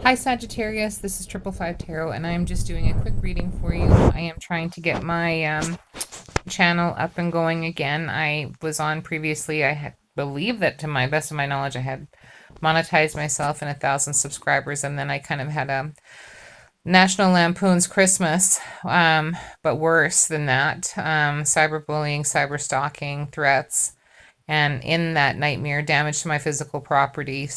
Hi Sagittarius, this is 555 Tarot, and I am just doing a quick reading for you. I am trying to get my channel up and going again. I was on previously. I had believe that, to my best of my knowledge, I had monetized myself in 1,000 subscribers, and then I kind of had a National Lampoon's Christmas, but worse than that. Cyberbullying, cyber stalking, threats, and in that nightmare, damage to my physical property,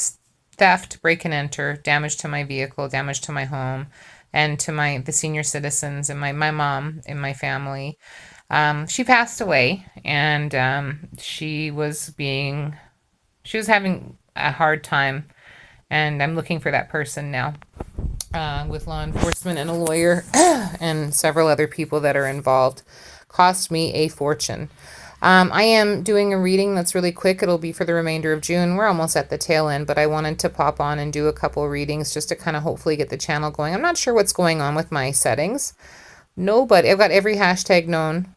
theft, break and enter, damage to my vehicle, damage to my home, and to the senior citizens and my mom in my family. She passed away, and she was having a hard time, and I'm looking for that person now. With law enforcement and a lawyer and several other people that are involved. Cost me a fortune. I am doing a reading that's really quick. It'll be for the remainder of June. We're almost at the tail end, but I wanted to pop on and do a couple readings just to kind of hopefully get the channel going. I'm not sure what's going on with my settings. Nobody, I've got every hashtag known,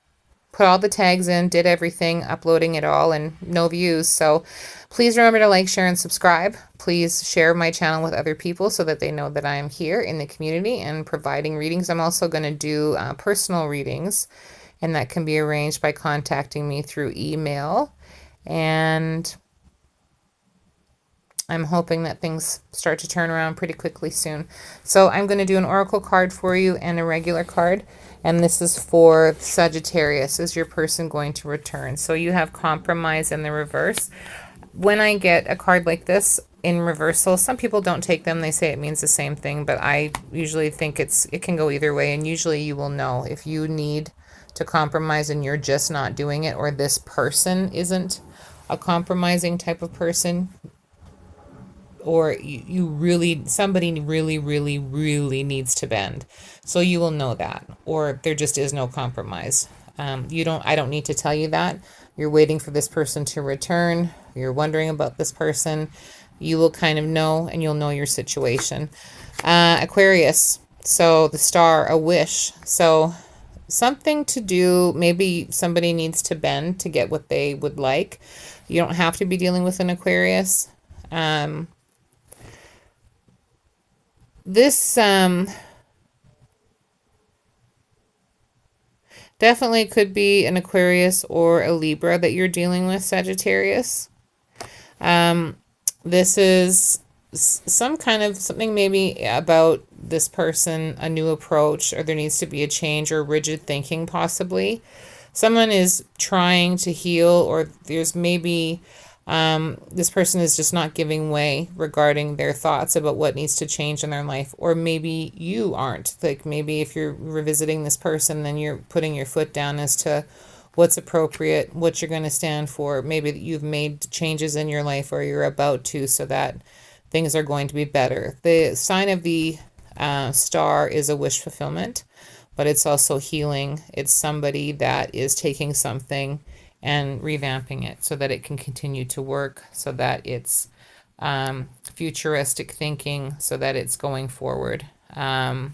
put all the tags in, did everything, uploading it all, and no views. So please remember to like, share, and subscribe. Please share my channel with other people so that they know that I am here in the community and providing readings. I'm also going to do personal readings, and that can be arranged by contacting me through email. And I'm hoping that things start to turn around pretty quickly soon. So I'm going to do an oracle card for you and a regular card. And this is for Sagittarius. Is your person going to return? So you have compromise in the reverse. When I get a card like this in reversal, some people don't take them. They say it means the same thing, but I usually think it can go either way. And usually you will know if you need to compromise and you're just not doing it, or this person isn't a compromising type of person, or somebody really needs to bend. So you will know that, or there just is no compromise. I don't need to tell you that. You're waiting for this person to return. You're wondering about this person. You will kind of know, and you'll know your situation. Aquarius. So the star, a wish. So something to do, maybe somebody needs to bend to get what they would like. You don't have to be dealing with an Aquarius. This definitely could be an Aquarius or a Libra that you're dealing with, Sagittarius. This is something maybe about this person, a new approach, or there needs to be a change or rigid thinking possibly. Someone is trying to heal, or there's maybe this person is just not giving way regarding their thoughts about what needs to change in their life. Or maybe you aren't. Like, maybe if you're revisiting this person, then you're putting your foot down as to what's appropriate, what you're going to stand for. Maybe you've made changes in your life, or you're about to, so that things are going to be better. The sign of the star is a wish fulfillment, but it's also healing. It's somebody that is taking something and revamping it so that it can continue to work, so that it's futuristic thinking, so that it's going forward. And,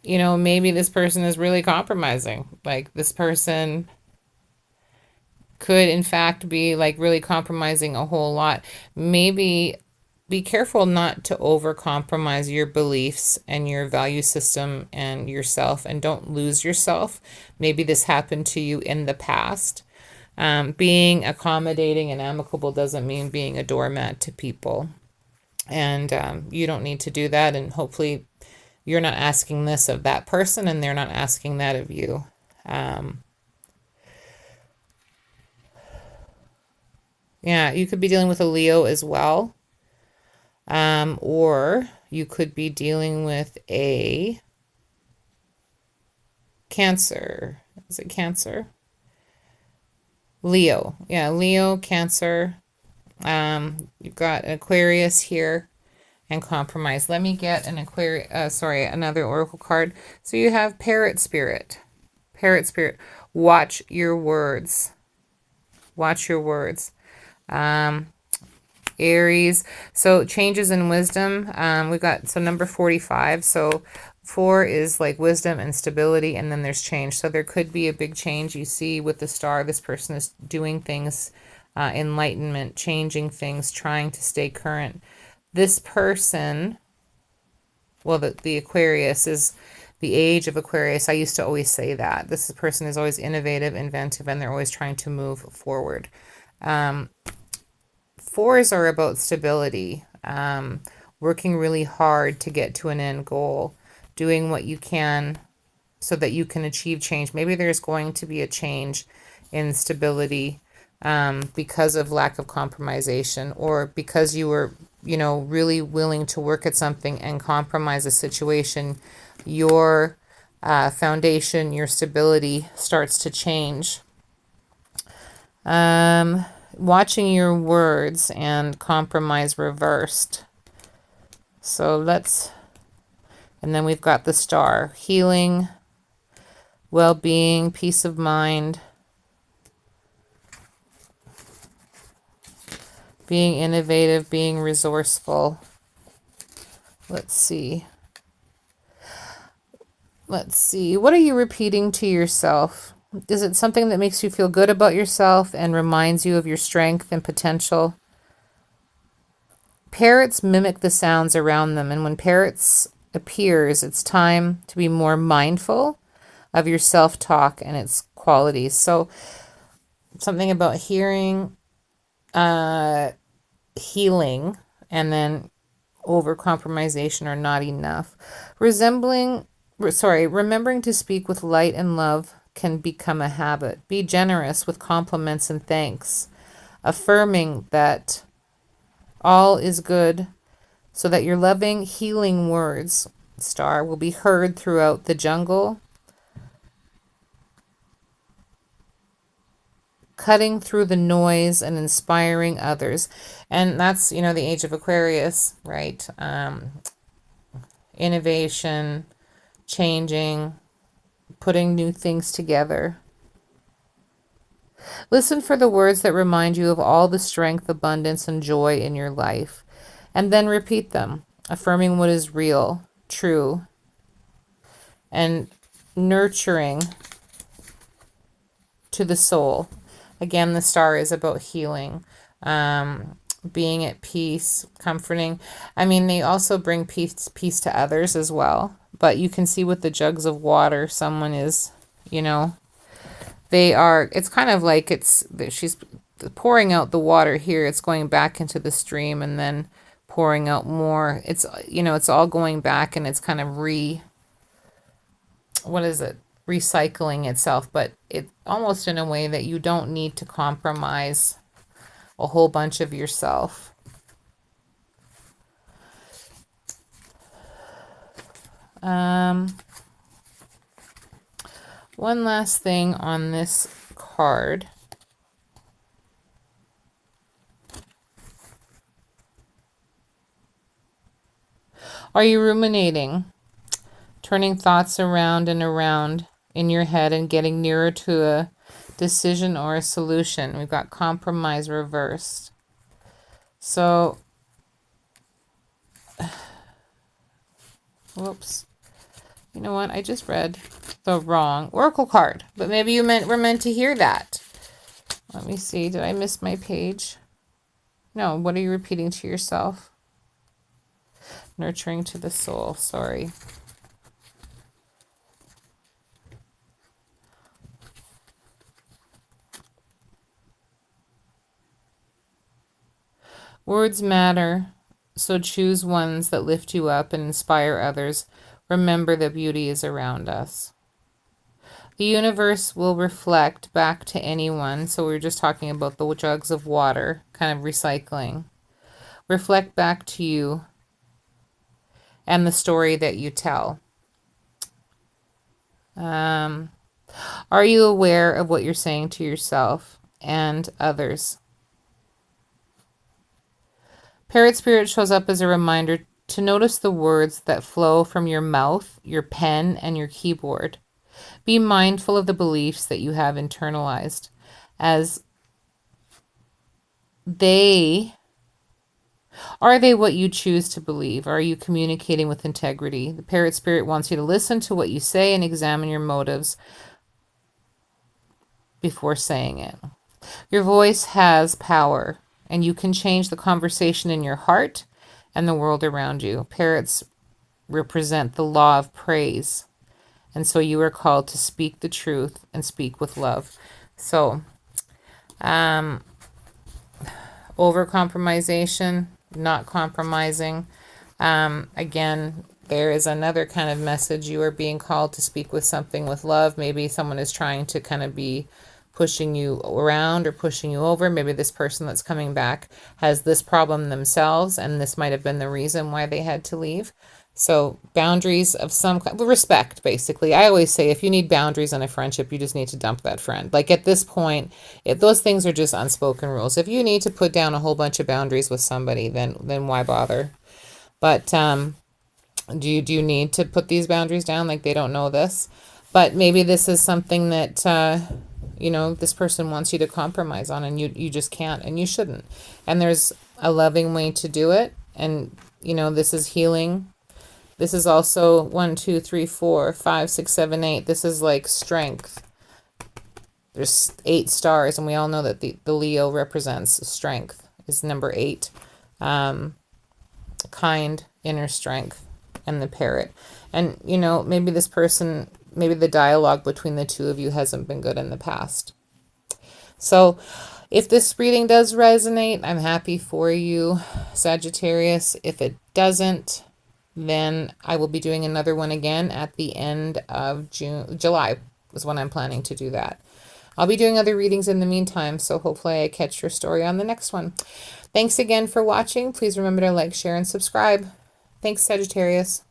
maybe this person is really compromising. Like, this person could, in fact, be, like, really compromising a whole lot. Maybe be careful not to over-compromise your beliefs and your value system and yourself, and don't lose yourself. Maybe this happened to you in the past. Being accommodating and amicable doesn't mean being a doormat to people. And you don't need to do that, and hopefully you're not asking this of that person, and they're not asking that of you. Yeah, you could be dealing with a Leo as well. Or you could be dealing with a Cancer. Is it Cancer? Leo. Yeah, Leo, Cancer. You've got an Aquarius here and compromise. Let me get an another oracle card. So you have Parrot Spirit. Parrot Spirit. Watch your words. Watch your words. Aries. So changes in wisdom. We've got, so number 45. So 4 is like wisdom and stability, and then there's change. So there could be a big change. You see with the star, this person is doing things, enlightenment, changing things, trying to stay current. This person, well, the Aquarius is the age of Aquarius. I used to always say that. This person is always innovative, inventive, and they're always trying to move forward. Fours are about stability, working really hard to get to an end goal, doing what you can so that you can achieve change. Maybe there's going to be a change in stability because of lack of compromisation, or because you were, really willing to work at something and compromise a situation. Your foundation, your stability starts to change. Watching your words and compromise reversed. So and then we've got the star, healing, well-being, peace of mind, being innovative, being resourceful. Let's see. What are you repeating to yourself? Is it something that makes you feel good about yourself and reminds you of your strength and potential? Parrots mimic the sounds around them, and when parrots appears, it's time to be more mindful of your self-talk and its qualities. So something about hearing, healing, and then over-compromisation or not enough. Remembering to speak with light and love can become a habit. Be generous with compliments and thanks. Affirming that all is good, so that your loving, healing words, star, will be heard throughout the jungle, cutting through the noise and inspiring others. And that's, the age of Aquarius, right? Innovation, changing, putting new things together. Listen for the words that remind you of all the strength, abundance, and joy in your life, and then repeat them, affirming what is real, true, and nurturing to the soul. Again, the star is about healing, being at peace, comforting. I mean, they also bring peace to others as well. But you can see with the jugs of water, someone is, it's kind of like she's pouring out the water here. It's going back into the stream and then pouring out more. It's, it's all going back, and it's kind of recycling itself, but it almost in a way that you don't need to compromise a whole bunch of yourself. One last thing on this card. Are you ruminating, turning thoughts around and around in your head and getting nearer to a decision or a solution? We've got compromise reversed. So, whoops. You know what? I just read the wrong oracle card, but maybe you were meant to hear that. Let me see. Did I miss my page? No. What are you repeating to yourself? Nurturing to the soul. Sorry. Words matter, so choose ones that lift you up and inspire others. Remember that beauty is around us. The universe will reflect back to anyone. So we were just talking about the jugs of water, kind of recycling. Reflect back to you and the story that you tell. Are you aware of what you're saying to yourself and others? Parrot Spirit shows up as a reminder to notice the words that flow from your mouth, your pen, and your keyboard. Be mindful of the beliefs that you have internalized, as are they what you choose to believe? Are you communicating with integrity? The Parrot Spirit wants you to listen to what you say and examine your motives before saying it. Your voice has power, and you can change the conversation in your heart and the world around you. Parrots represent the law of praise. And so you are called to speak the truth and speak with love. So, over-compromisation, not compromising. Again, there is another kind of message. You are being called to speak with something with love. Maybe someone is trying to kind of be pushing you around or pushing you over. Maybe this person that's coming back has this problem themselves, and this might have been the reason why they had to leave. So boundaries of some kind, respect, basically. I always say if you need boundaries in a friendship, you just need to dump that friend. Like at this point, if those things are just unspoken rules. If you need to put down a whole bunch of boundaries with somebody, then why bother? But do you need to put these boundaries down? Like they don't know this. But maybe this is something that you know, this person wants you to compromise on, and you just can't, and you shouldn't. And there's a loving way to do it. And you know, this is healing. This is also 1, 2, 3, 4, 5, 6, 7, 8. This is like strength. There's 8 stars, and we all know that the Leo represents strength, is number 8. Kind, inner strength, and the parrot. And, you know, maybe this person, maybe the dialogue between the two of you hasn't been good in the past. So if this reading does resonate, I'm happy for you, Sagittarius. If it doesn't, then I will be doing another one again at the end of July is when I'm planning to do that. I'll be doing other readings in the meantime, so hopefully I catch your story on the next one. Thanks again for watching. Please remember to like, share, and subscribe. Thanks, Sagittarius.